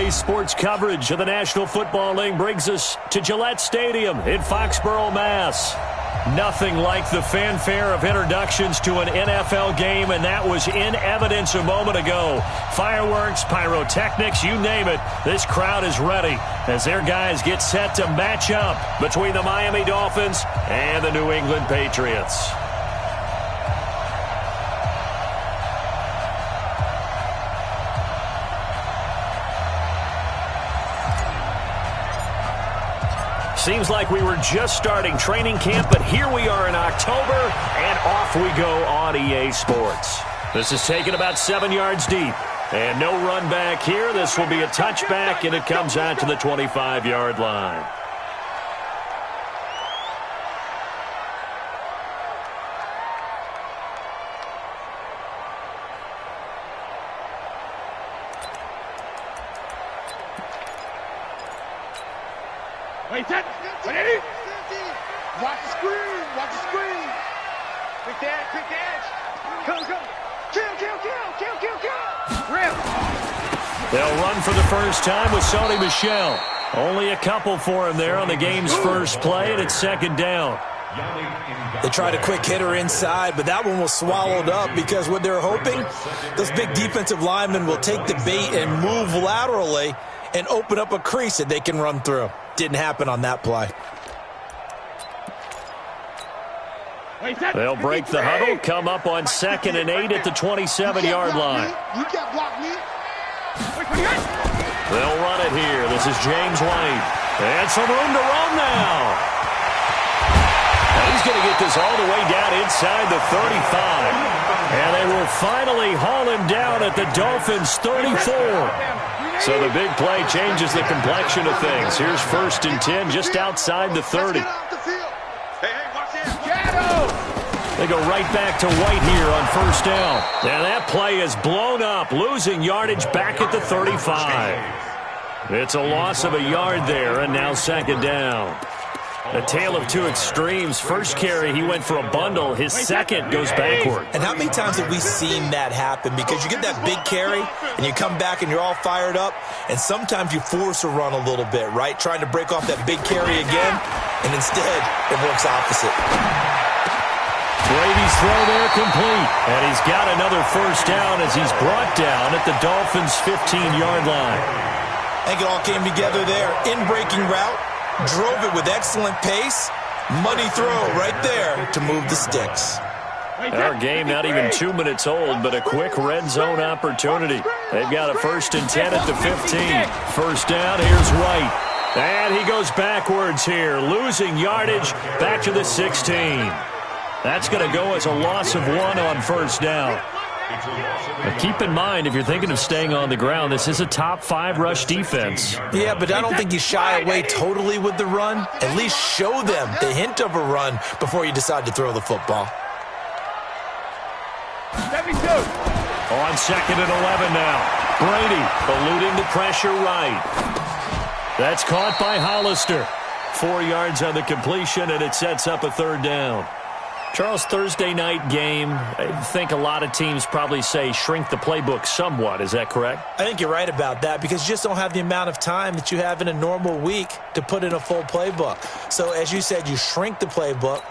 Today's sports coverage of the National Football League brings us to Gillette Stadium in Foxborough, Mass. Nothing like the fanfare of introductions to an NFL game, and that was in evidence a moment ago. Fireworks, pyrotechnics, you name it. This crowd is ready as their guys get set to match up between the Miami Dolphins and the New England Patriots. Seems like we were just starting training camp, but here we are in October, and off we go on EA Sports. This is taken about 7 yards deep, and no run back here. This will be a touchback, and it comes out to the 25-yard line. Wait, that. Ready? Watch the screen. Watch the screen. Quick dash, quick dash. Go, go. Kill, kill, kill, kill, kill, kill. Rip. They'll run for the first time with Sony Michel. Only a couple for him there on the game's first play, and it's second down. They tried a quick hitter inside, but that one was swallowed up because what they're hoping, those big defensive linemen will take the bait and move laterally and open up a crease that they can run through. Didn't happen on that play. They'll break the huddle, come up on 2nd and 8 at the 27-yard line. You can't block me. They'll run it here. This is James White. And some room to run now. And he's going to get this all the way down inside the 35. And they will finally haul him down at the Dolphins' 34. So the big play changes the complexion of things. Here's 1st and 10 just outside the 30. They go right back to White here on 1st down. And that play is blown up, losing yardage back at the 35. It's a loss of a yard there, and now 2nd down. A tale of two extremes. First carry, he went for a bundle. His second goes backward. And how many times have we seen that happen? Because you get that big carry, and you come back and you're all fired up, and sometimes you force a run a little bit, right? Trying to break off that big carry again, and instead it works opposite. Brady's throw there complete, and he's got another 1st down as he's brought down at the Dolphins' 15-yard line. I think it all came together there. In-breaking route. Drove it with excellent pace. Money throw right there to move the sticks. Our game not even 2 minutes old, but a quick red zone opportunity. They've got a 1st and 10 at the 15. 1st down, here's White. And he goes backwards here, losing yardage back to the 16. That's going to go as a loss of 1 on 1st down. But keep in mind, if you're thinking of staying on the ground, this is a top 5 rush defense. Yeah, but I don't think you shy away totally with the run. At least show them the hint of a run before you decide to throw the football. 72. On 2nd and 11 now. Brady eluding the pressure right. That's caught by Hollister. 4 yards on the completion, and it sets up a 3rd down. Charles, Thursday night game, I think a lot of teams probably say shrink the playbook somewhat. Is that correct? I think you're right about that because you just don't have the amount of time that you have in a normal week to put in a full playbook. So, as you said, you shrink the playbook,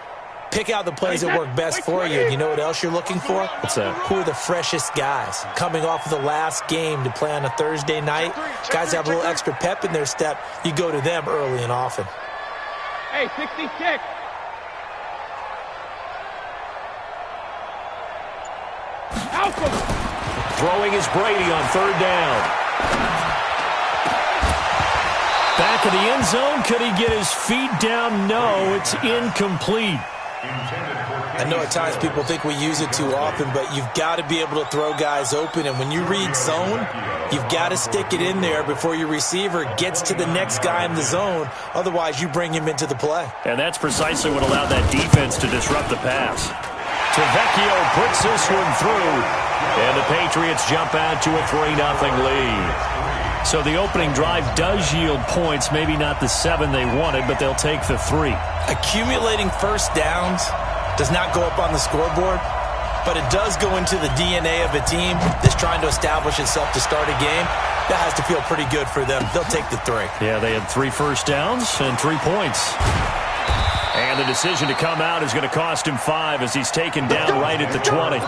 pick out the plays that work best for you. And you know what else you're looking for? What's that? Who are the freshest guys coming off of the last game to play on a Thursday night? Guys have a little extra pep in their step. You go to them early and often. Hey, 66. Throwing is Brady on 3rd down. Back in the end zone. Could he get his feet down? No, it's incomplete. I know at times people think we use it too often, but you've got to be able to throw guys open. And when you read zone, you've got to stick it in there before your receiver gets to the next guy in the zone. Otherwise, you bring him into the play. And that's precisely what allowed that defense to disrupt the pass. Tavecchio puts this one through, and the Patriots jump out to a 3-0 lead. So the opening drive does yield points, maybe not the 7 they wanted, but they'll take the 3. Accumulating 1st downs does not go up on the scoreboard, but it does go into the DNA of a team that's trying to establish itself to start a game. That has to feel pretty good for them. They'll take the 3. Yeah, they had 3 first downs and 3 points. And the decision to come out is going to cost him 5 as he's taken down right at the 20.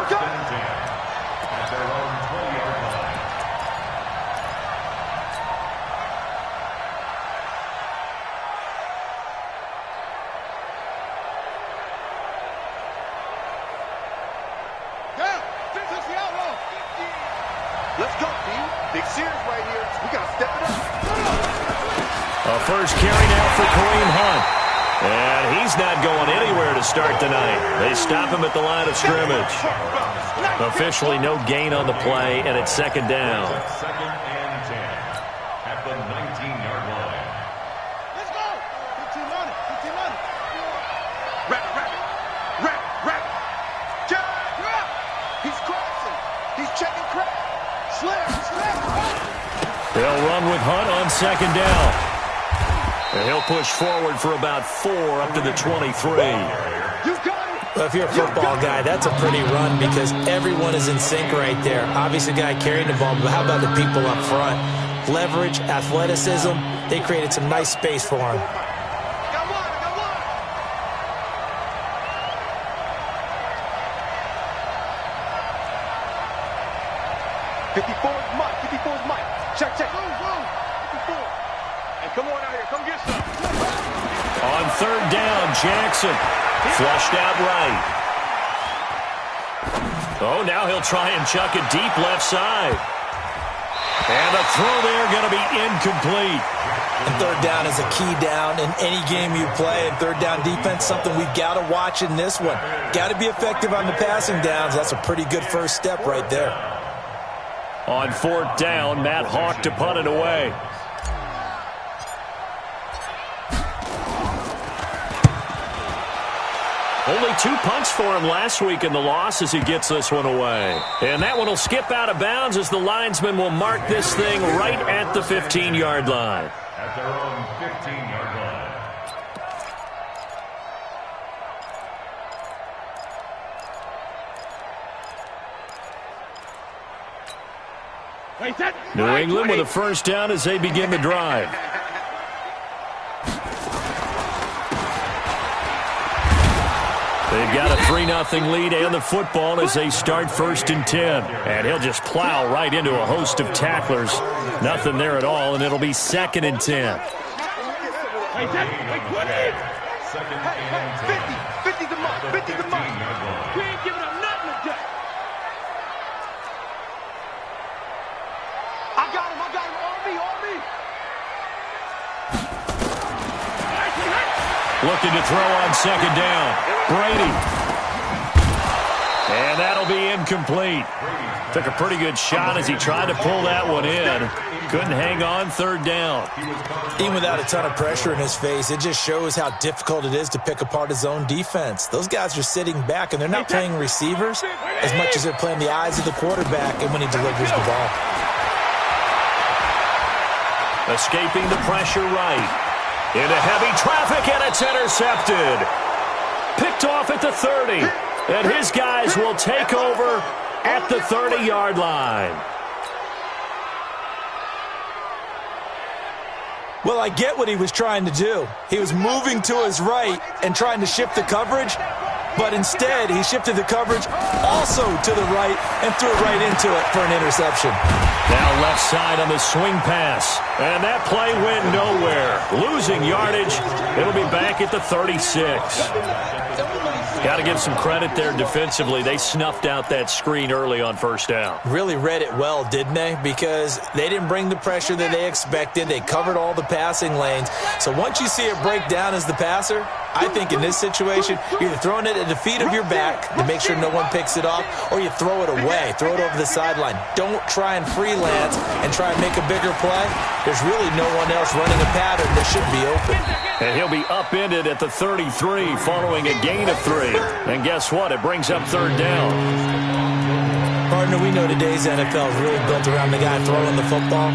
Let's go, D. Big series right here. We got to step it up. A first carry now for Kareem Hunt. And he's not going anywhere to start the night. They stop him at the line of scrimmage. Officially no gain on the play, and it's 2nd down. Second and 10 at the 19-yard line. Let's go. 15 on it. 15 on it. Wrap. Jack. He's crossing. He's checking crack. Slip. They'll run with Hunt on 2nd down. And he'll push forward for about 4 up to the 23. Well, if you're a football guy, that's a pretty run because everyone is in sync right there. Obviously, the guy carrying the ball, but how about the people up front? Leverage, athleticism, they created some nice space for him. I got one. 54 is Mike. 54 is Mike. Check. 54. Hey, come on out here. Come get some. On 3rd down, Jackson flushed out right. Oh, now he'll try and chuck it deep left side. And the throw there going to be incomplete. And 3rd down is a key down in any game you play. And 3rd down defense, something we've got to watch in this one. Got to be effective on the passing downs. That's a pretty good first step right there. On 4th down, Matt Hawk to punt it away. Only 2 punts for him last week in the loss as he gets this one away. And that one will skip out of bounds as the linesman will mark this thing right at the 15-yard line. At their own 15-yard line. New England with a first down as they begin the drive. They've got a 3-0 lead and the football as they start 1st and 10. And he'll just plow right into a host of tacklers. Nothing there at all, and it'll be 2nd and 10. Hey, 50 the mark. 50 the mark. We ain't giving up nothing today. I got him. On me. Looking to throw on 2nd down. Brady. And that'll be incomplete. Took a pretty good shot as he tried to pull that one in. Couldn't hang on 3rd down. Even without a ton of pressure in his face, it just shows how difficult it is to pick apart his own defense. Those guys are sitting back, and they're not playing receivers as much as they're playing the eyes of the quarterback and when he delivers the ball. Escaping the pressure right. Into heavy traffic, and it's intercepted. Picked off at the 30. And his guys will take over at the 30-yard line. Well, I get what he was trying to do. He was moving to his right and trying to shift the coverage, but instead he shifted the coverage also to the right and threw it right into it for an interception. Now left side on the swing pass, and that play went nowhere. Losing yardage, it'll be back at the 36. Got to give some credit there defensively. They snuffed out that screen early on 1st down. Really read it well, didn't they? Because they didn't bring the pressure that they expected. They covered all the passing lanes. So once you see it break down as the passer, I think in this situation, you're either throwing it at the feet of your back to make sure no one picks it off, or you throw it away, throw it over the sideline. Don't try and freelance and try and make a bigger play. There's really no one else running a pattern that should be open. And he'll be upended at the 33 following a gain of 3. And guess what? It brings up 3rd down. Partner, we know today's NFL is really built around the guy throwing the football.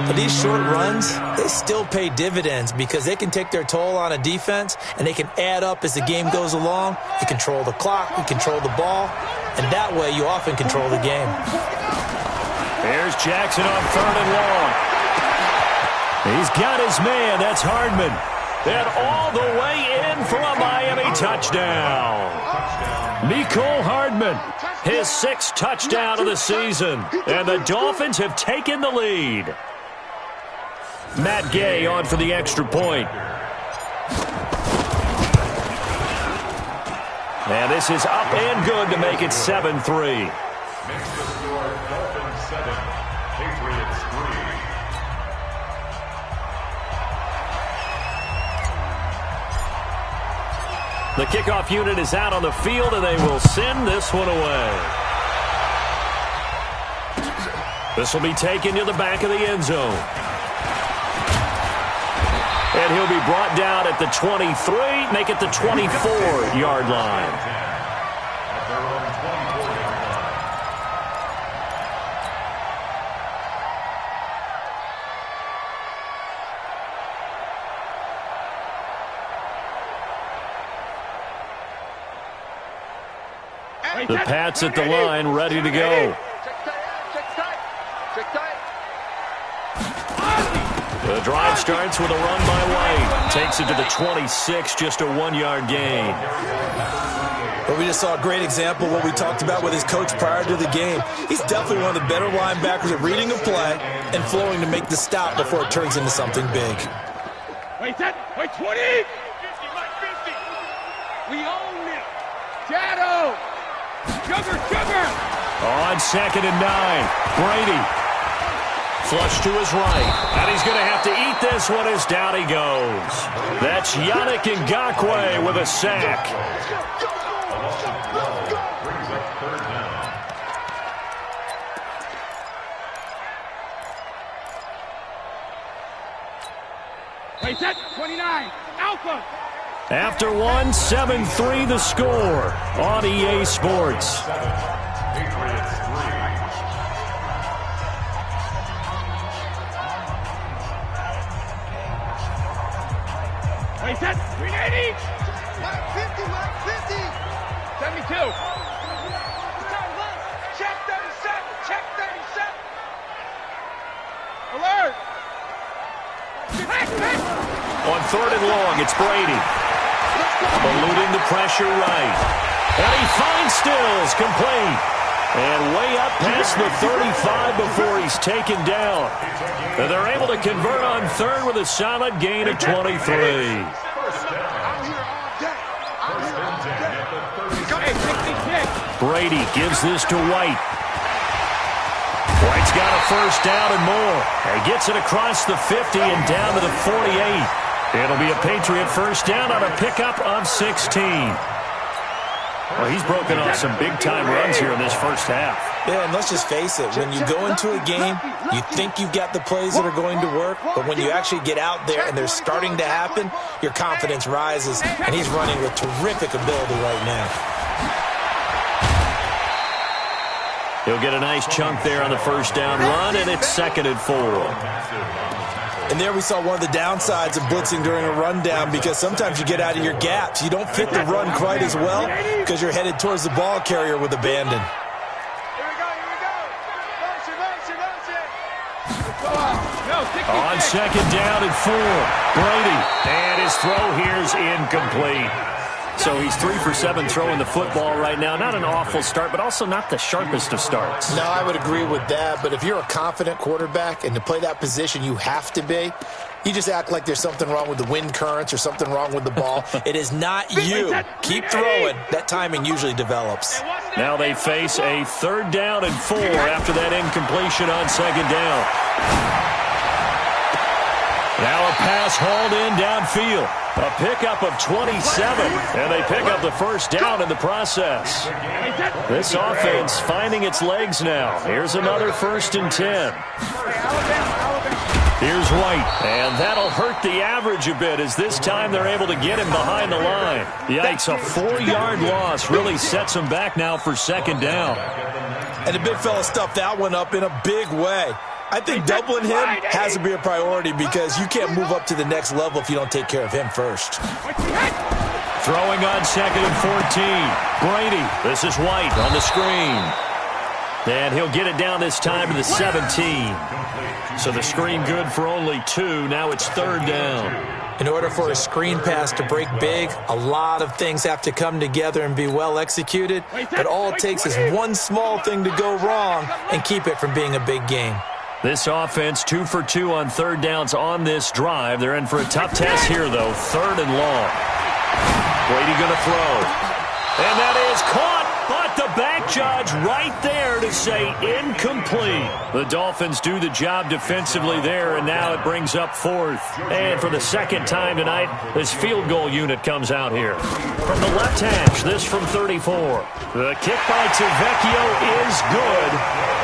But these short runs, they still pay dividends because they can take their toll on a defense and they can add up as the game goes along. You control the clock, you control the ball. and that way you often control the game. Here's Jackson on 3rd and long. He's got his man. That's Hardman. And all the way in for a Miami touchdown. Mecole Hardman, his 6th touchdown of the season. And the Dolphins have taken the lead. Matt Gay on for the extra point. And this is up and good to make it 7-3. Dolphins 7, Patriots 3. The kickoff unit is out on the field, and they will send this one away. This will be taken to the back of the end zone. And he'll be brought down at the 23, make it the 24-yard line. At their own 24-yard line. The Pats at the line, ready to go. The drive starts with a run by White. Takes it to the 26, just a 1-yard gain. But we just saw a great example of what we talked about with his coach prior to the game. He's definitely one of the better linebackers at reading a play and flowing to make the stop before it turns into something big. Wait, 20! 50, Mike 50! We own it! Shadow! Sugar! On 2nd and 9, Brady. Flush to his right. And he's going to have to eat this one as down he goes. That's Yannick Ngakoue with a sack. Brings up 3rd down. Wait, 29! Alpha! After one, 7-3 the score on EA Sports. Patriots 3. Wait, 380! Mike 50! 72! Check 37! Alert! On 3rd and long, it's Brady. Eluding the pressure right. And he finds Stills, complete. And way up past the 35 before he's taken down. And they're able to convert on 3rd with a solid gain of 23. First and 10 at the 36. Brady gives this to White. White's got a first down and more. He gets it across the 50 and down to the 48. It'll be a Patriot first down on a pickup of 16. Well, he's broken off some big-time runs here in this first half. Yeah, and let's just face it. When you go into a game, you think you've got the plays that are going to work, but when you actually get out there and they're starting to happen, your confidence rises, and he's running with terrific ability right now. He'll get a nice chunk there on the first down run, and it's 2nd and 4. And there we saw one of the downsides of blitzing during a rundown, because sometimes you get out of your gaps. You don't fit the run quite as well because you're headed towards the ball carrier with abandon. Here we go! Motion! On 2nd down and 4, Brady. And his throw here's incomplete. So he's 3 for 7 throwing the football right now. Not an awful start, but also not the sharpest of starts. No, I would agree with that. But if you're a confident quarterback and to play that position you have to be, you just act like there's something wrong with the wind currents or something wrong with the ball. It is not you. Keep throwing. That timing usually develops. Now they face a 3rd down and 4 after that incompletion on 2nd down. Now a pass hauled in downfield. A pickup of 27, and they pick up the first down in the process. This offense finding its legs now. Here's another 1st and 10. Here's White, and that'll hurt the average a bit as this time they're able to get him behind the line. Yikes, a 4-yard loss really sets him back now for 2nd down. And the big fella stuffed that one up in a big way. I think doubling him has to be a priority because you can't move up to the next level if you don't take care of him first. Throwing on 2nd and 14. Brady, this is White on the screen. And he'll get it down this time to the 17. So the screen good for only 2. Now it's 3rd down. In order for a screen pass to break big, a lot of things have to come together and be well executed. But all it takes is one small thing to go wrong and keep it from being a big game. This offense 2 for 2 on 3rd downs on this drive. They're in for a tough test here, though. 3rd and long. Brady going to throw. And that is caught. But the back judge right there to say incomplete. The Dolphins do the job defensively there, and now it brings up 4th. And for the 2nd time tonight, this field goal unit comes out here. From the left hash, this from 34. The kick by Tavecchio is good.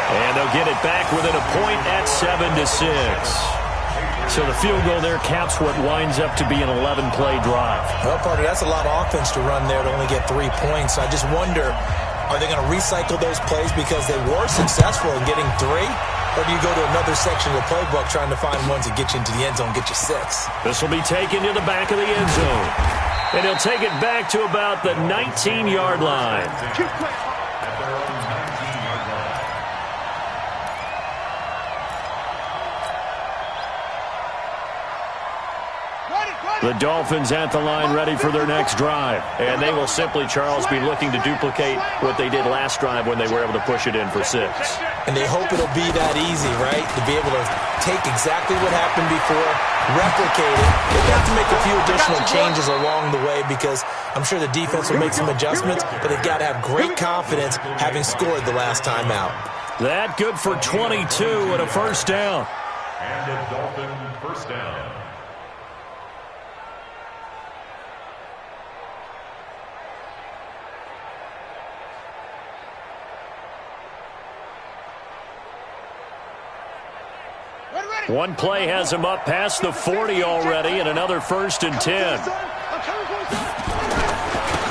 And they'll get it back within a point at 7-6. So the field goal there caps what winds up to be an 11-play drive. Well, partner, that's a lot of offense to run there to only get 3 points. I just wonder, are they going to recycle those plays because they were successful in getting 3? Or do you go to another section of the playbook trying to find ones that get you into the end zone, get you 6? This will be taken to the back of the end zone. And he'll take it back to about the 19-yard line. The Dolphins at the line ready for their next drive. And they will simply, Charles, be looking to duplicate what they did last drive when they were able to push it in for 6. And they hope it'll be that easy, right? To be able to take exactly what happened before, replicate it. They have to make a few additional changes along the way because I'm sure the defense will make some adjustments, but they've got to have great confidence having scored the last time out. That good for 22 and a 1st down. And a Dolphin 1st down. One play has him up past the 40 already, and another 1st and 10.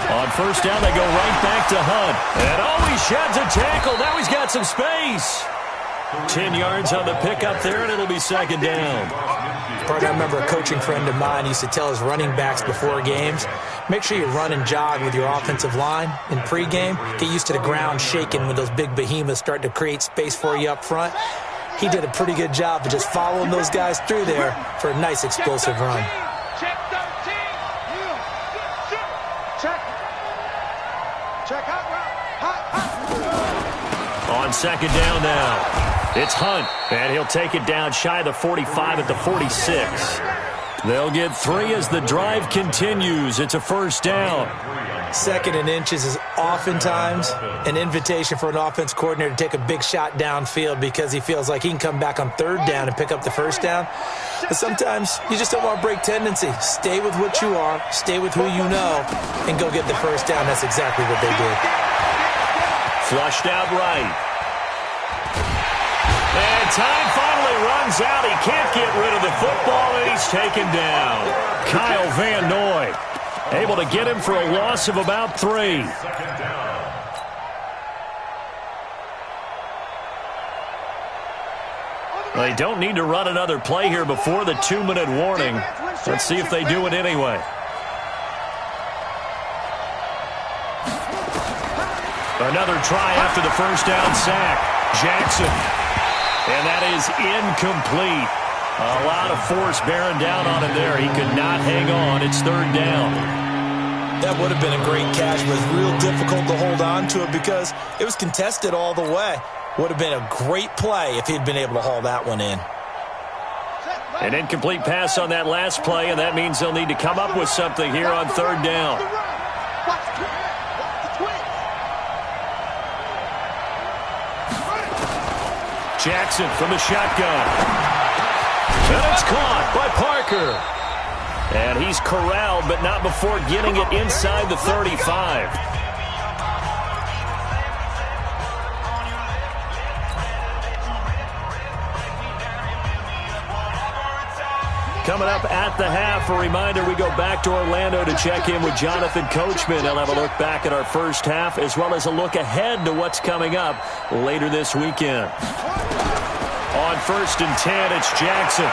On 1st down, they go right back to Hunt. And he sheds a tackle. Now he's got some space. 10 yards on the pickup there, and it'll be 2nd down. I remember a coaching friend of mine used to tell his running backs before games, make sure you run and jog with your offensive line in pregame. Get used to the ground shaking when those big behemoths start to create space for you up front. He did a pretty good job of just following those guys through there for a nice explosive run. Check 13. Check out On 2nd down now, it's Hunt, and he'll take it down shy of the 45 at the 46. They'll get 3 as the drive continues. It's a 1st down. 2nd and inches is oftentimes an invitation for an offense coordinator to take a big shot downfield because he feels like he can come back on 3rd down and pick up the 1st down. But sometimes you just don't want to break tendency. Stay with what you are, stay with who you know, and go get the 1st down. That's exactly what they did. Flushed out right. And time finally runs out. He can't get rid of the football, and he's taken down. Kyle Van Noy able to get him for a loss of about 3. They don't need to run another play here before the 2-minute warning. Let's see if they do it anyway. Another try after the 1st down sack. Jackson. And that is incomplete. A lot of force bearing down on him there. He could not hang on. It's 3rd down. That would have been a great catch, but it's real difficult to hold on to it because it was contested all the way. Would have been a great play if he'd been able to haul that one in. An incomplete pass on that last play, and that means they'll need to come up with something here on 3rd down. Jackson from the shotgun. And it's caught by Parker. And he's corralled, but not before getting it inside the 35. Coming up at the half, a reminder, we go back to Orlando to check in with Jonathan Coachman. He'll have a look back at our first half, as well as a look ahead to what's coming up later this weekend. On first and 10. It's Jackson.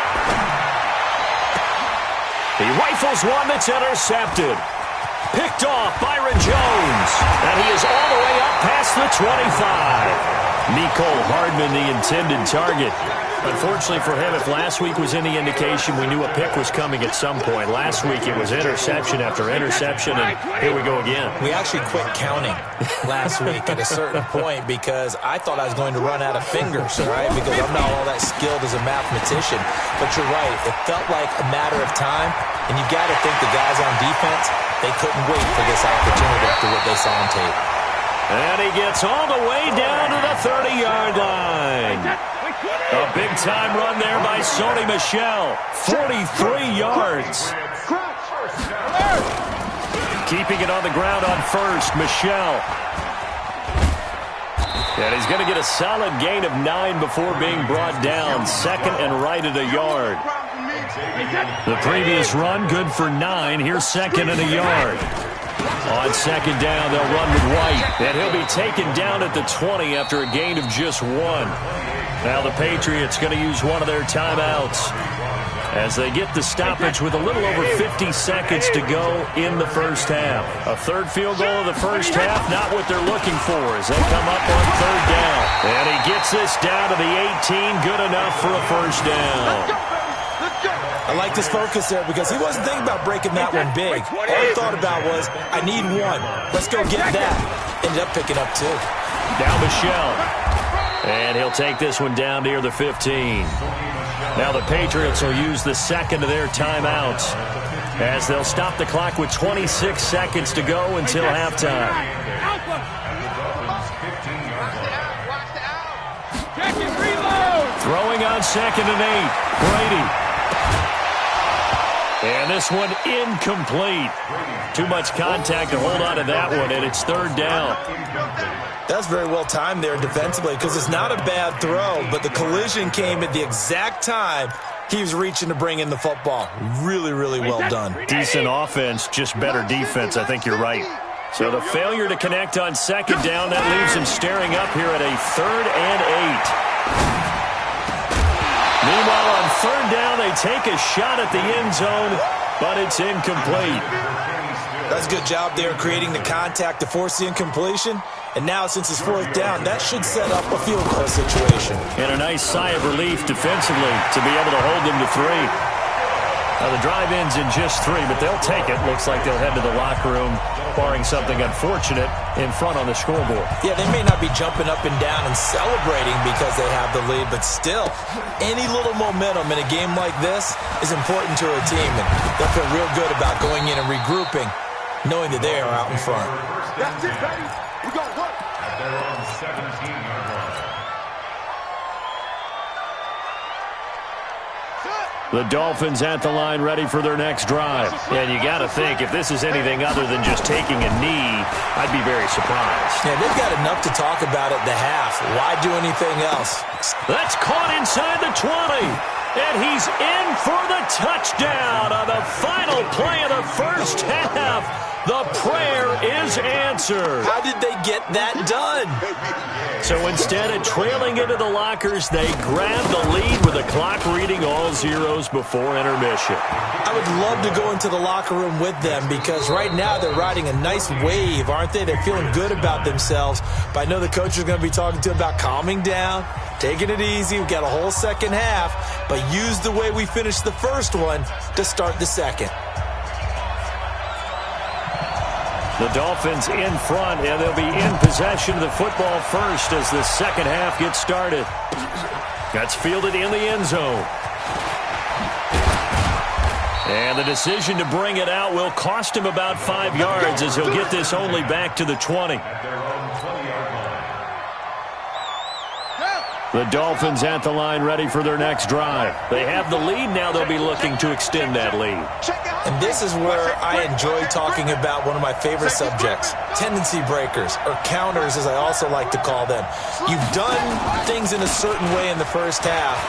He rifles one that's intercepted. Picked off Byron Jones. And he is all the way up past the 25. Nicole Hardman, the intended target. Unfortunately for him, if last week was any indication, we knew a pick was coming at some point. Last week it was interception after interception, and here we go again. We actually quit counting last week at a certain point because I thought I was going to run out of fingers, right? Because I'm not all that skilled as a mathematician. But you're right. It felt like a matter of time, and you've got to think the guys on defense, they couldn't wait for this opportunity after what they saw on tape. And he gets all the way down to the 30-yard line. A big-time run there by Sony Michel. 43 yards. Keeping it on the ground on first, Michel. And he's going to get a solid gain of 9 before being brought down. Second and right at a yard. The previous run, good for 9. Here's second and a yard. On second down, they'll run with White. And he'll be taken down at the 20 after a gain of just 1. Now the Patriots going to use one of their timeouts as they get the stoppage with a little over 50 seconds to go in the first half. A third field goal of the first half, not what they're looking for as they come up on third down. And he gets this down to the 18, good enough for a first down. I like this focus there because he wasn't thinking about breaking that one big. All he thought about was, I need one. Let's go get that. Ended up picking up 2. Down Michel. And he'll take this one down near the 15. Now the Patriots will use the second of their timeouts as they'll stop the clock with 26 seconds to go until halftime. Throwing on second and 8. Brady. And this one incomplete. Too much contact to hold on to that one, and it's third down. That's very well timed there defensively because it's not a bad throw, but the collision came at the exact time he was reaching to bring in the football. Really, really well done. Decent offense, just better defense. I think you're right. So the failure to connect on second down, that leaves him staring up here at a third and 8. Meanwhile, on third down, they take a shot at the end zone, but it's incomplete. That's a good job there creating the contact to force the incompletion. And now, since it's fourth down, that should set up a field goal situation. And a nice sigh of relief defensively to be able to hold them to 3. Now, the drive ends in just 3, but they'll take it. Looks like they'll head to the locker room, barring something unfortunate, in front on the scoreboard. Yeah, they may not be jumping up and down and celebrating because they have the lead, but still, any little momentum in a game like this is important to a team, and they'll feel real good about going in and regrouping, knowing that they are out in front. That's it, baby. We got work. At their own 17-yard line. The Dolphins at the line ready for their next drive. And you got to think, if this is anything other than just taking a knee, I'd be very surprised. Yeah, they've got enough to talk about at the half. Why do anything else? That's caught inside the 20. And he's in for the touchdown on the final play of the first half. The prayer is answered. How did they get that done? So instead of trailing into the lockers, they grab the lead with the clock reading all zeros before intermission. I would love to go into the locker room with them because right now they're riding a nice wave, aren't they? They're feeling good about themselves. But I know the coach is going to be talking to them about calming down, taking it easy. We've got a whole second half, but use the way we finished the first one to start the second. The Dolphins in front, and they'll be in possession of the football first as the second half gets started. That's fielded in the end zone. And the decision to bring it out will cost him about 5 yards as he'll get this only back to the 20. The Dolphins at the line ready for their next drive. They have the lead. Now they'll be looking to extend that lead. And this is where I enjoy talking about one of my favorite subjects, tendency breakers, or counters as I also like to call them. You've done things in a certain way in the first half,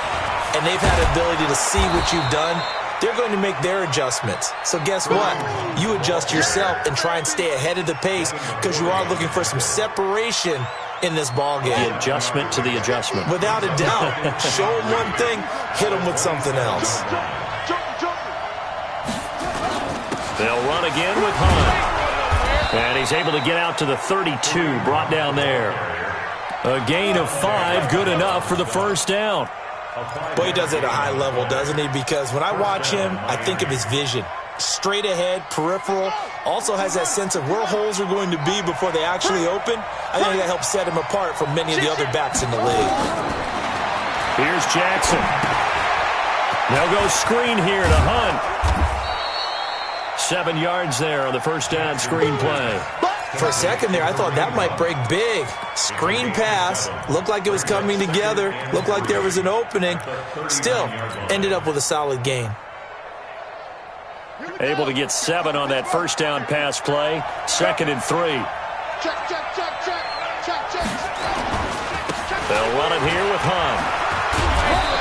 and they've had the ability to see what you've done. They're going to make their adjustments. So guess what? You adjust yourself and try and stay ahead of the pace because you are looking for some separation in this ball game. The adjustment to the adjustment. Without a doubt. Show them one thing, hit them with something else. They'll run again with Hunt. And he's able to get out to the 32, brought down there. A gain of 5, good enough for the first down. Boy, he does it at a high level, doesn't he? Because when I watch him, I think of his vision. Straight ahead, peripheral. Also has that sense of where holes are going to be before they actually open. I think that helps set him apart from many of the other backs in the league. Here's Jackson. They'll go screen here to Hunt. 7 yards there on the first down screen play. For a second there, I thought that might break big. Screen pass. Looked like it was coming together. Looked like there was an opening. Still, ended up with a solid gain. Able to get 7 on that first down pass play. 2nd and 3. They'll run it here with Hunt.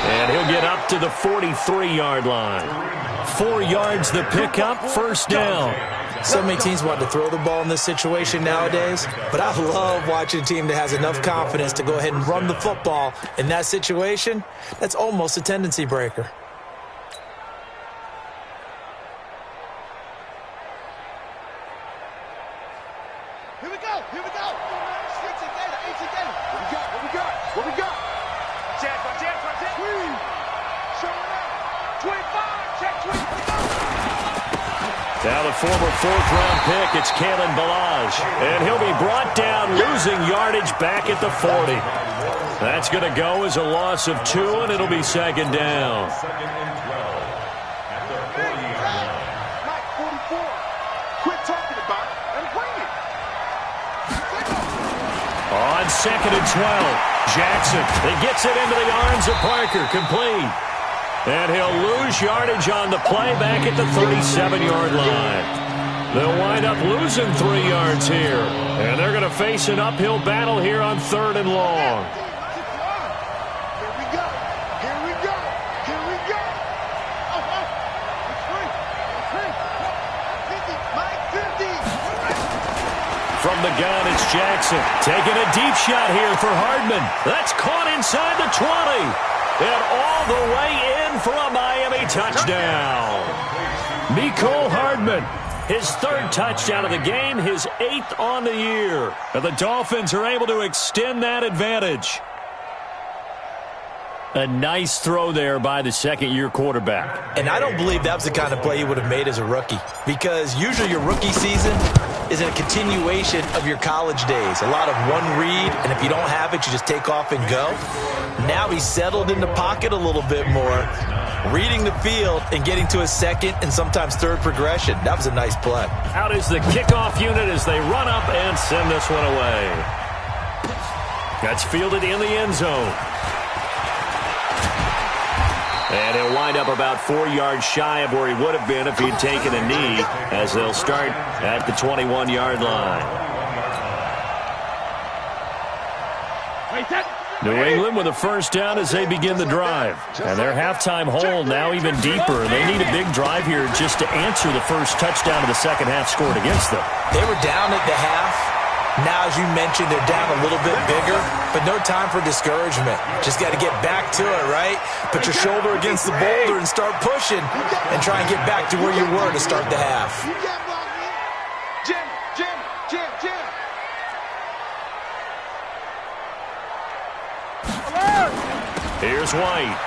And he'll get up to the 43-yard line. 4 yards the pickup, first down. So many teams want to throw the ball in this situation nowadays, but I love watching a team that has enough confidence to go ahead and run the football. In that situation, that's almost a tendency breaker. Here we go, here we go. What we got? Jab, screen. Show it up. 25, check 25. Now the former 4th-round pick, it's Kalen Ballage. And he'll be brought down, losing yardage back at the 40. That's going to go as a loss of 2, and it'll be 2nd down. Second and 12 at the 40-yard line. Mike, 44. Quit talking about it and bring it. On 2nd and 12, Jackson. He gets it into the arms of Parker, complete. And he'll lose yardage on the play back at the 37-yard line. They'll wind up losing 3 yards here. And they're going to face an uphill battle here on 3rd and long. Here we go. From the gun, it's Jackson. Taking a deep shot here for Hardman. That's caught inside the 20. And all the way in for a Miami touchdown. Mecole Hardman, his 3rd touchdown of the game, his 8th on the year. And the Dolphins are able to extend that advantage. A nice throw there by the 2nd-year quarterback. And I don't believe that was the kind of play he would have made as a rookie, because usually your rookie season is a continuation of your college days. A lot of one read, and if you don't have it, you just take off and go. Now he's settled in the pocket a little bit more, reading the field and getting to a 2nd and sometimes 3rd progression. That was a nice play. Out is the kickoff unit as they run up and send this one away. That's fielded in the end zone. And he'll wind up about 4 yards shy of where he would have been if he'd taken a knee, as they'll start at the 21-yard line. New England with a first down as they begin the drive. And their halftime hole now even deeper. And they need a big drive here just to answer the first touchdown of the second half scored against them. They were down at the half. Now, as you mentioned, they're down a little bit bigger, but no time for discouragement. Just got to get back to it, right? Put your shoulder against the boulder and start pushing and try and get back to where you were to start the half. Jim. Here's White.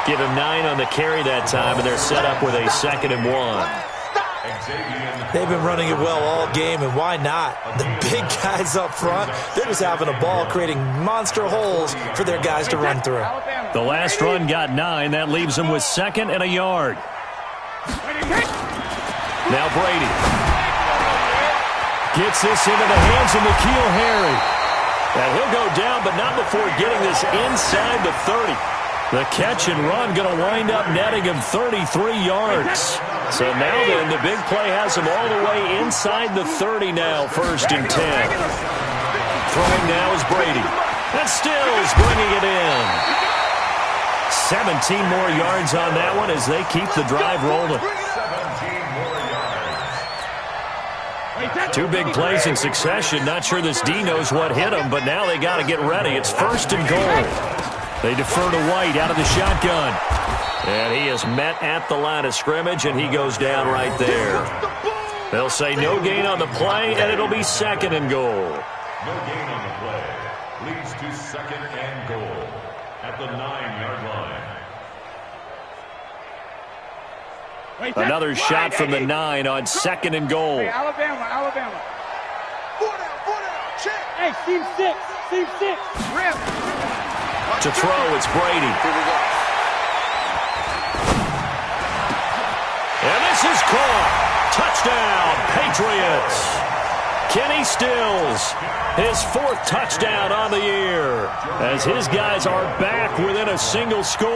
Give him 9 on the carry that time, and they're set up with a 2nd and 1. They've been running it well all game, and why not? The big guys up front, they're just having a ball, creating monster holes for their guys to run through. The last run got 9. That leaves them with 2nd and a yard. Now Brady gets this into the hands of N'Keal Harry. And he'll go down, but not before getting this inside the 30. The catch and run going to wind up netting him 33 yards. So now then, the big play has him all the way inside the 30 now, 1st and 10. Throwing now is Brady. And Stills bringing it in. 17 more yards on that one as they keep the drive rolling. Two big plays in succession. Not sure this D knows what hit him, but now they got to get ready. It's 1st and goal. They defer to White out of the shotgun. And he is met at the line of scrimmage, and he goes down right there. They'll say no gain on the play, and it'll be 2nd and goal. No gain on the play. Leads to 2nd and goal at the 9-yard line. Another shot from the 9 on 2nd and goal. Hey, Alabama. 4 down, check. Hey, seam 6. Rip. To throw, it's Brady. Here we go. And this is caught. Touchdown, Patriots. Kenny Stills, his 4th touchdown on the year, as his guys are back within a single score.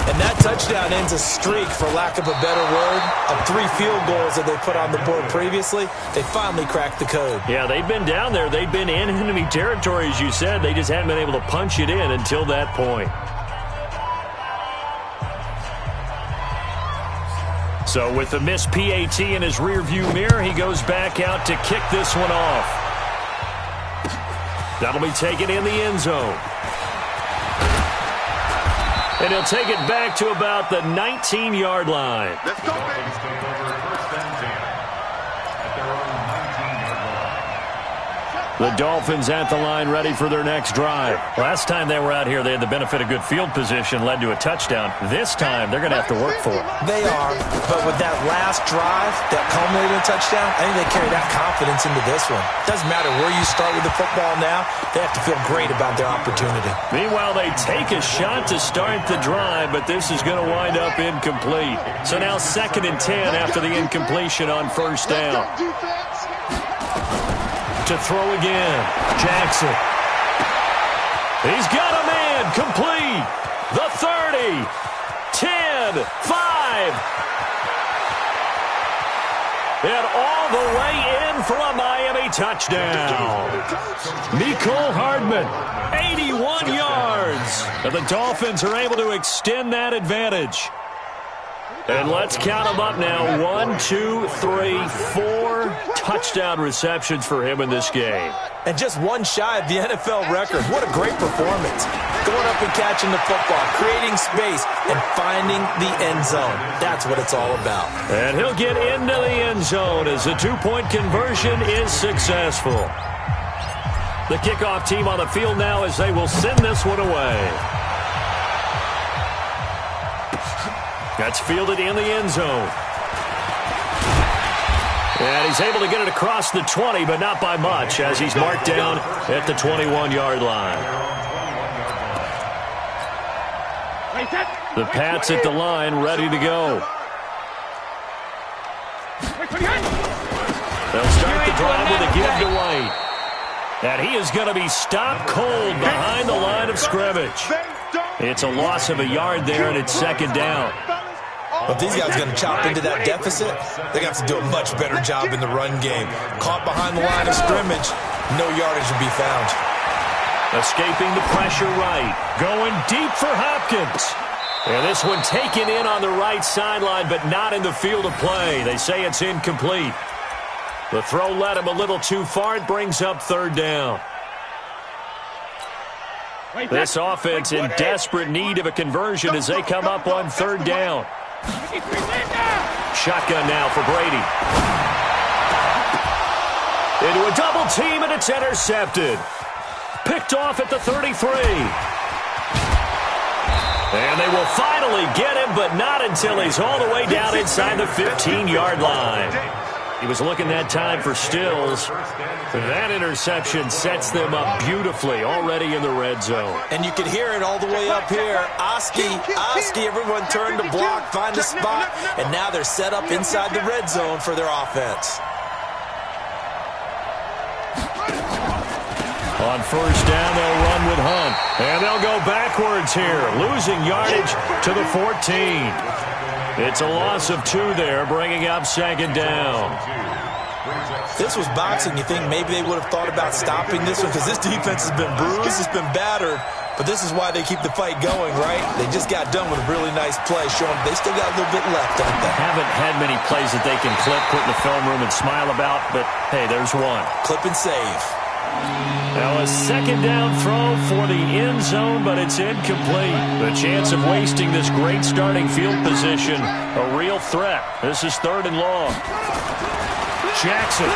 And that touchdown ends a streak, for lack of a better word, of 3 field goals that they put on the board previously. They finally cracked the code. Yeah, they've been down there. They've been in enemy territory, as you said. They just hadn't been able to punch it in until that point. So with the missed PAT in his rearview mirror, he goes back out to kick this one off. That'll be taken in the end zone. And he'll take it back to about the 19-yard line. Let's go, baby. Take over 1st and 10 at their own 19-yard line. The Dolphins at the line, ready for their next drive. Last time they were out here, they had the benefit of good field position, led to a touchdown. This time, they're going to have to work for it. They are, but with that last drive, that culminated in a touchdown, I think they carry that confidence into this one. Doesn't matter where you start with the football now, they have to feel great about their opportunity. Meanwhile, they take a shot to start the drive, but this is going to wind up incomplete. So now 2nd and 10 after the incompletion on 1st down. To throw again, Jackson. He's got a man, complete. The 30, 10, 5. And all the way in for a Miami touchdown. Mecole Hardman, 81 yards. And the Dolphins are able to extend that advantage. And let's count them up now. 1, 2, 3, 4 touchdown receptions for him in this game. And just one shy of the NFL record. What a great performance. Going up and catching the football, creating space, and finding the end zone. That's what it's all about. And he'll get into the end zone as the 2-point conversion is successful. The kickoff team on the field now as they will send this one away. That's fielded in the end zone. And he's able to get it across the 20, but not by much, as he's marked down at the 21-yard line. The Pats at the line, ready to go. They'll start the drive with a give to White. And he is going to be stopped cold behind the line of scrimmage. It's a loss of a yard there, and it's 2nd down. If these guys are going to chop into that deficit, they're going to have to do a much better job in the run game. Caught behind the line of scrimmage, no yardage will be found. Escaping the pressure right. Going deep for Hopkins. And this one taken in on the right sideline, but not in the field of play. They say it's incomplete. The throw led him a little too far. It brings up 3rd down. This offense in desperate need of a conversion as they come up on 3rd down. Shotgun now for Brady. Into a double team, and it's intercepted. Picked off at the 33. And they will finally get him, but not until he's all the way down inside the 15-yard line. He was looking that time for Stills. That interception sets them up beautifully already in the red zone. And you can hear it all the way up here. Oski, everyone turned to block, find a spot, and now they're set up inside the red zone for their offense. On 1st down, they'll run with Hunt. And they'll go backwards here, losing yardage to the 14. It's a loss of 2 there, bringing up 2nd down. This was boxing. You think maybe they would have thought about stopping this one because this defense has been bruised, it's been battered. But this is why they keep the fight going, right? They just got done with a really nice play, showing they still got a little bit left, don't they? Haven't had many plays that they can clip, put in the film room, and smile about, but hey, there's one. Clip and save. Now a second down throw for the end zone, but it's incomplete. The chance of wasting this great starting field position, a real threat. This is 3rd and long. Jackson.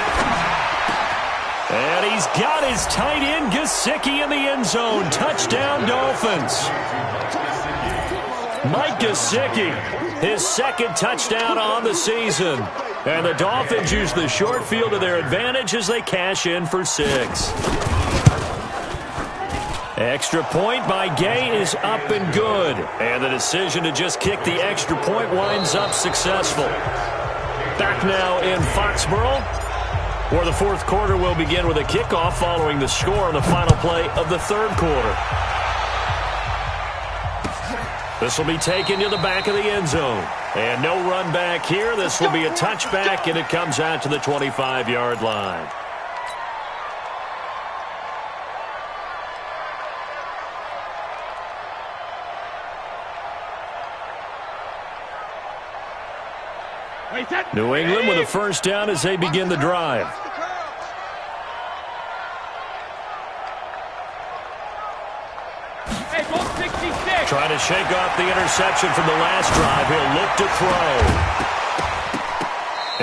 And he's got his tight end, Gesicki, in the end zone. Touchdown, Dolphins. Mike Gesicki, his 2nd touchdown on the season. And the Dolphins use the short field to their advantage as they cash in for 6. Extra point by Gay is up and good. And the decision to just kick the extra point winds up successful. Back now in Foxborough, where the 4th quarter will begin with a kickoff following the score on the final play of the 3rd quarter. This will be taken to the back of the end zone. And no run back here. This will be a touchback, and it comes out to the 25-yard line. New England with a first down as they begin the drive. Trying to shake off the interception from the last drive. He'll look to throw.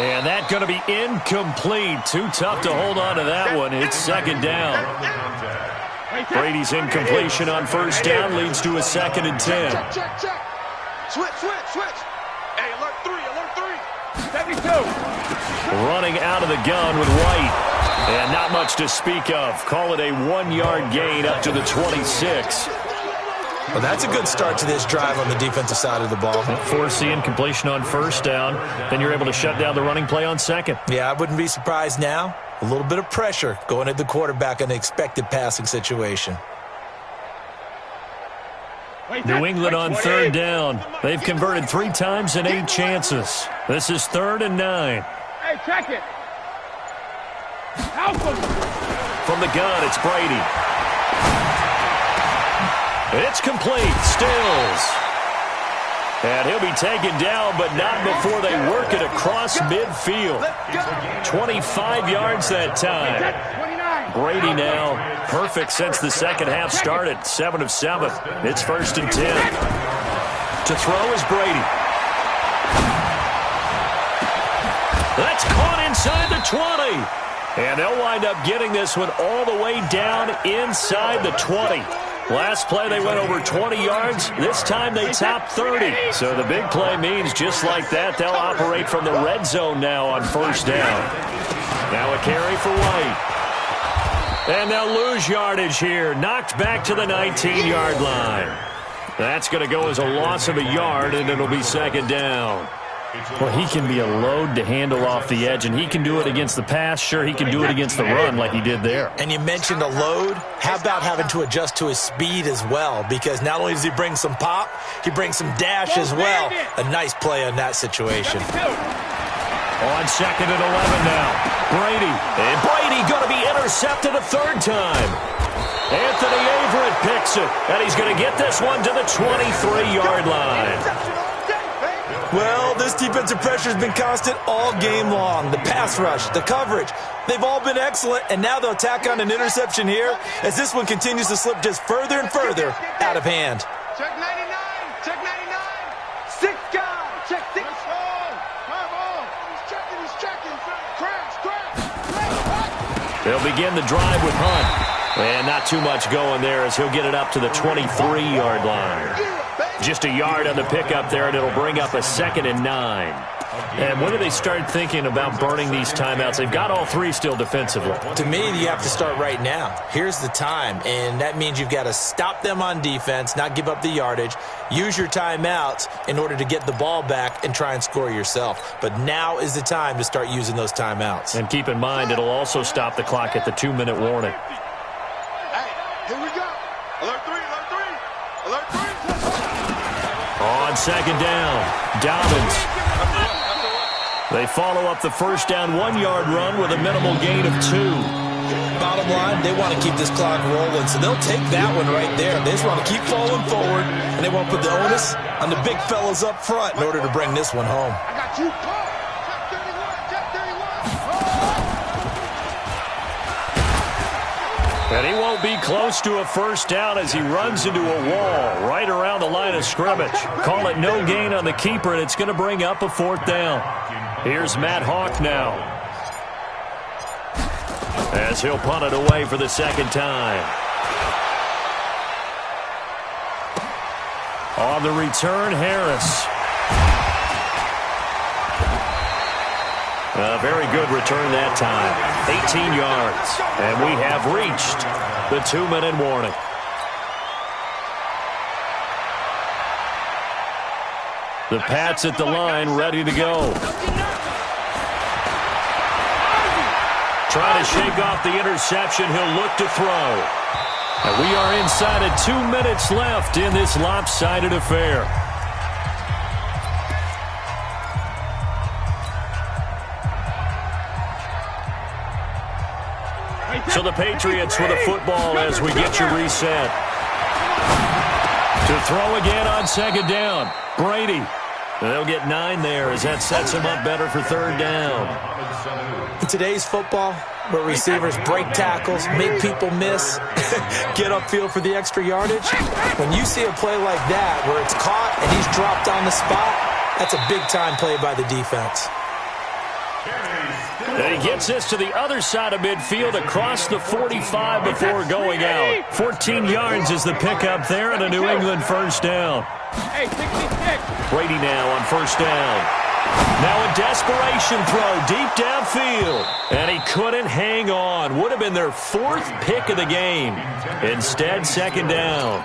And that's going to be incomplete. Too tough to hold on to that one. It's 2nd down. Brady's incompletion on first down leads to a 2nd and 10. Switch. Hey, alert 3. 72. Running out of the gun with White. And not much to speak of. Call it a 1-yard gain up to the 26. Well, that's a good start to this drive on the defensive side of the ball. Force the incompletion on first down. Then you're able to shut down the running play on 2nd. Yeah, I wouldn't be surprised now. A little bit of pressure going at the quarterback in the expected passing situation. New England on 3rd down. They've converted 3 times in 8 chances. This is 3rd and 9. Hey, check it. Help him. From the gun, it's Brady. It's complete. Stills. And he'll be taken down, but not before they work it across midfield. 25 yards that time. Brady now perfect since the second half started. 7 of 7. It's 1st and 10. To throw is Brady. That's caught inside the 20. And they'll wind up getting this one all the way down inside the 20. Last play they went over 20 yards. This time they topped 30. So the big play means just like that, they'll operate from the red zone now on first down. Now a carry for White. And they'll lose yardage here. Knocked back to the 19-yard line. That's going to go as a loss of a yard, and it'll be 2nd down. Well, he can be a load to handle off the edge, and he can do it against the pass. Sure, he can do it against the run like he did there. And you mentioned a load. How about having to adjust to his speed as well? Because not only does he bring some pop, he brings some dash as well. A nice play on that situation. On 2nd and 11 now. Brady. And Brady going to be intercepted a 3rd time. Anthony Averett picks it. And he's going to get this one to the 23-yard line. Well, this defensive pressure has been constant all game long. The pass rush, the coverage, they've all been excellent, and now they'll tack on an interception here as this one continues to slip just further and further out of hand. Check 99. Check 99. 6 guys. Check 6. Come on. He's checking. Crash. They'll begin the drive with Hunt. And not too much going there as he'll get it up to the 23-yard line. Just a yard on the pickup there, and it'll bring up a 2nd and 9. And when do they start thinking about burning these timeouts? They've got all 3 still defensively. To me, you have to start right now. Here's the time, and that means you've got to stop them on defense, not give up the yardage, use your timeouts in order to get the ball back and try and score yourself. But now is the time to start using those timeouts. And keep in mind, it'll also stop the clock at the 2-minute warning. Hey, here we go. Alert 3. On 2nd down, Dobbins. They follow up the first down 1-yard run with a minimal gain of 2. Bottom line, they want to keep this clock rolling, so they'll take that one right there. They just want to keep falling forward, and they won't put the onus on the big fellas up front in order to bring this one home. I got you. Check 31. Check 31. And he won't be close to a first down as he runs into a wall right around the line of scrimmage. Call it no gain on the keeper, and it's going to bring up a fourth down. Here's Matt Hawk now, as he'll punt it away for the second time. On the return, Harris. A very good return that time. 18 yards. And we have reached the 2-minute warning. The Pats at the line, ready to go. Trying to shake off the interception. He'll look to throw. And we are inside of 2 minutes left in this lopsided affair. So the Patriots with a football as we get you reset. To throw again on second down. Brady. They'll get 9 there as that sets him up better for third down. In today's football, where receivers break tackles, make people miss, get upfield for the extra yardage, when you see a play like that where it's caught and he's dropped on the spot, that's a big-time play by the defense. And he gets this to the other side of midfield across the 45 before going out. 14 yards is the pickup there and a New England first down. Brady now on first down. Now a desperation throw deep downfield. And he couldn't hang on. Would have been their 4th pick of the game. Instead, second down.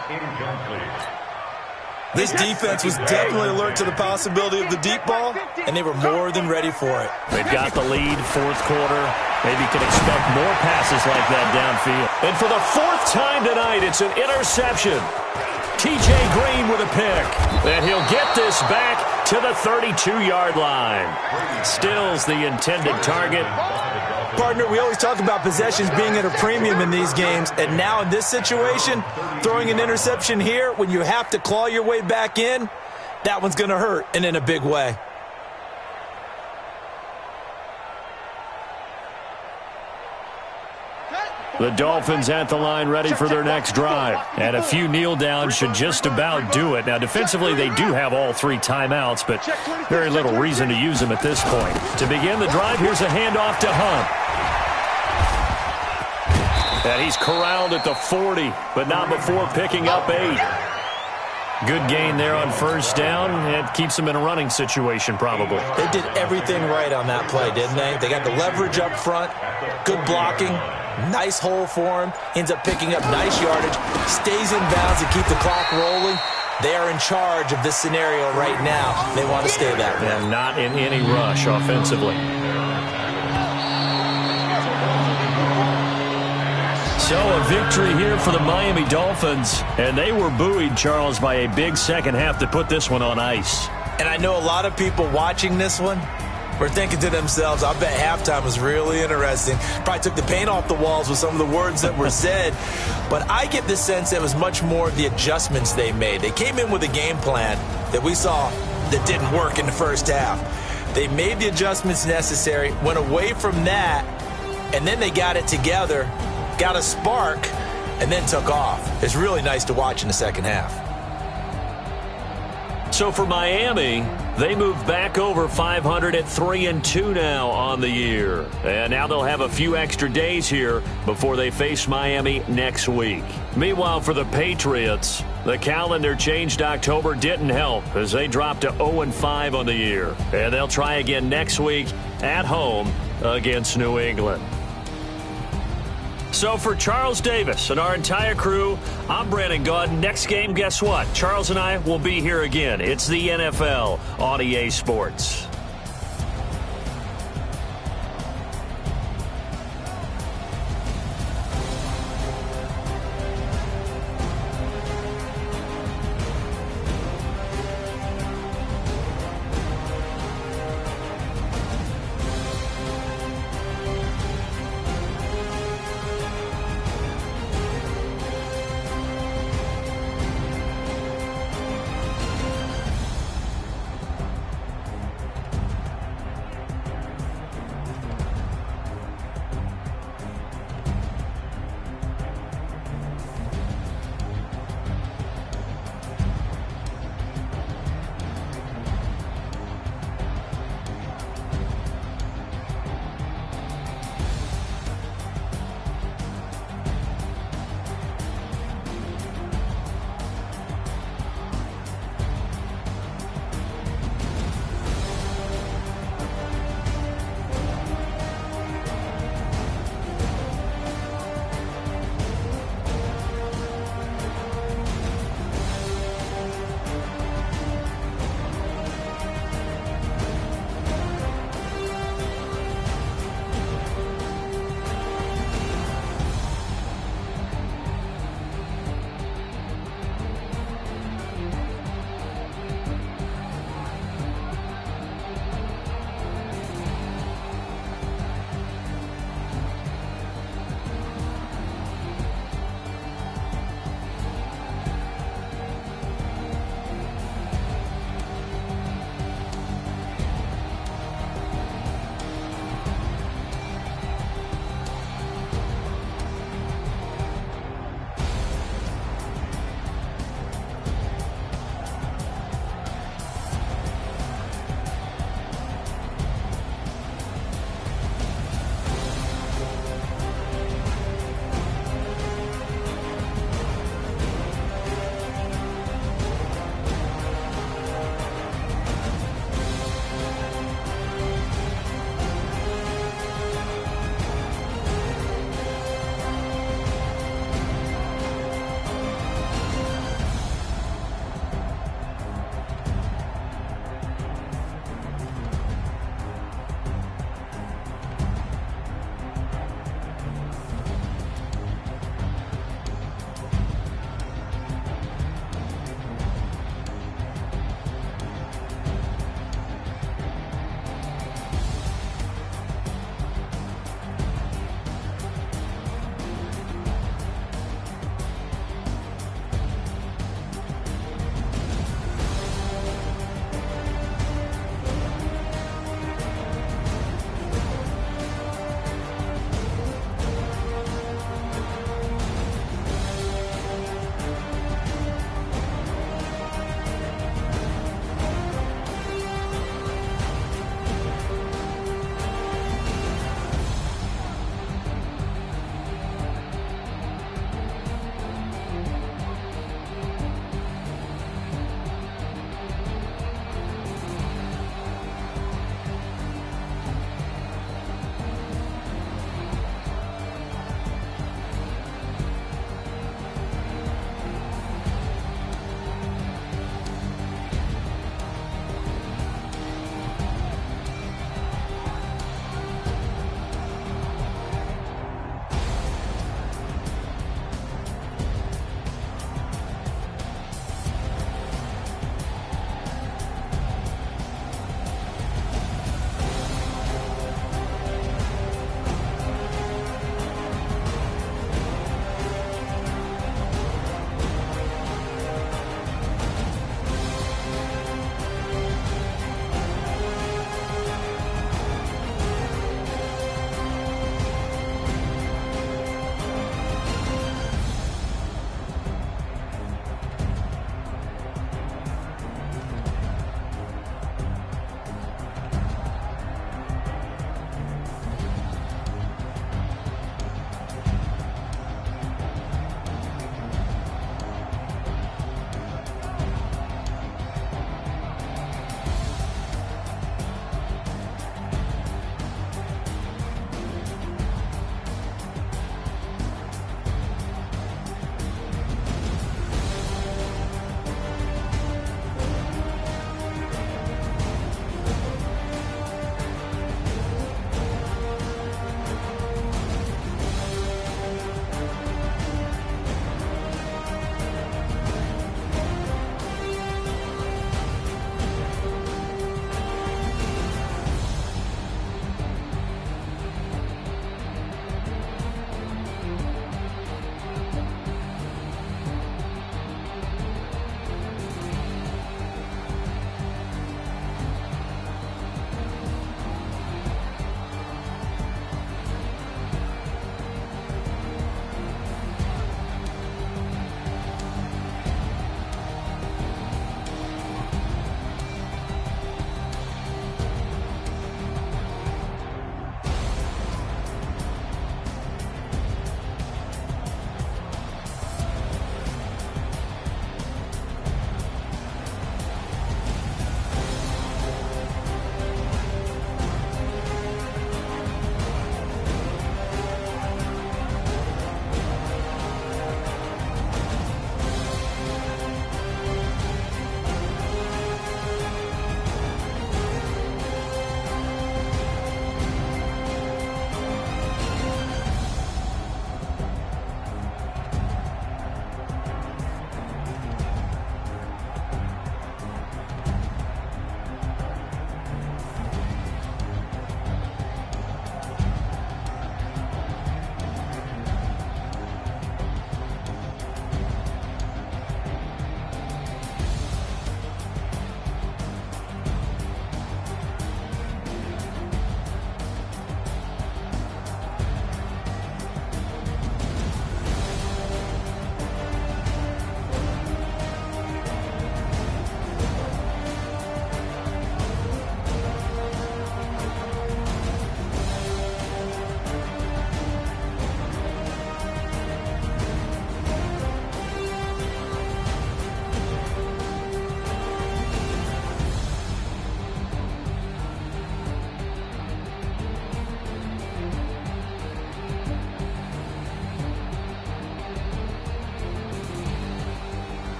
This defense was definitely alert to the possibility of the deep ball, and they were more than ready for it. They've got the lead, 4th quarter. Maybe can expect more passes like that downfield. And for the 4th time tonight, it's an interception. T.J. Green with a pick. And he'll get this back to the 32-yard line. Still's the intended target. Partner, we always talk about possessions being at a premium in these games, and now in this situation, throwing an interception here when you have to claw your way back in, that one's going to hurt, and in a big way. The Dolphins at the line ready for their next drive. And a few kneel downs should just about do it. Now, defensively, they do have all 3 timeouts, but very little reason to use them at this point. To begin the drive, here's a handoff to Hunt. And he's corralled at the 40, but not before picking up 8. Good gain there on first down. It keeps them in a running situation, probably. They did everything right on that play, didn't they? They got the leverage up front, good blocking, nice hole for him, ends up picking up nice yardage, stays in bounds to keep the clock rolling. They are in charge of this scenario right now. They want to stay that way. And not in any rush offensively. So a victory here for the Miami Dolphins, and they were buoyed, Charles, by a big second half to put this one on ice. And I know a lot of people watching this one were thinking to themselves, I bet halftime was really interesting. Probably took the paint off the walls with some of the words that were said. But I get the sense that it was much more the adjustments they made. They came in with a game plan that we saw that didn't work in the first half. They made the adjustments necessary, went away from that, and then they got it together, got a spark, and then took off. It's really nice to watch in the second half. So for Miami, they move back over 500 at 3-2 now on the year. And now they'll have a few extra days here before they face Miami next week. Meanwhile, for the Patriots, the calendar changed October didn't help as they dropped to 0-5 on the year. And they'll try again next week at home against New England. So for Charles Davis and our entire crew, I'm Brandon Gaudin. Next game, guess what? Charles and I will be here again. It's the NFL on EA Sports.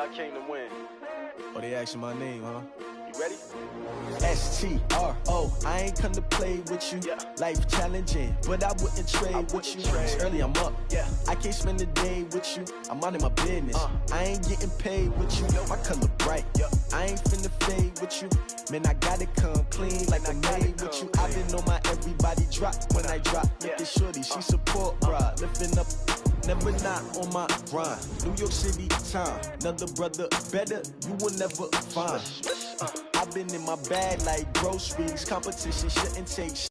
I came to win. Oh, they asking my name, huh? You ready? S-T-R-O, I ain't come to play with you. Life challenging, but I wouldn't trade with you. It's early, I'm up. I can't spend the day with you. I'm out in my business. I ain't getting paid with you. My color bright. I ain't finna fade with you. Man, I gotta come clean like I made with you. I've been on my everybody drop when I drop. Look at shorty, she support, bruh. Lifting up, never not on my grind. New York City time, another brother better, you will never find. I've been in my bag like groceries. Competition shouldn't take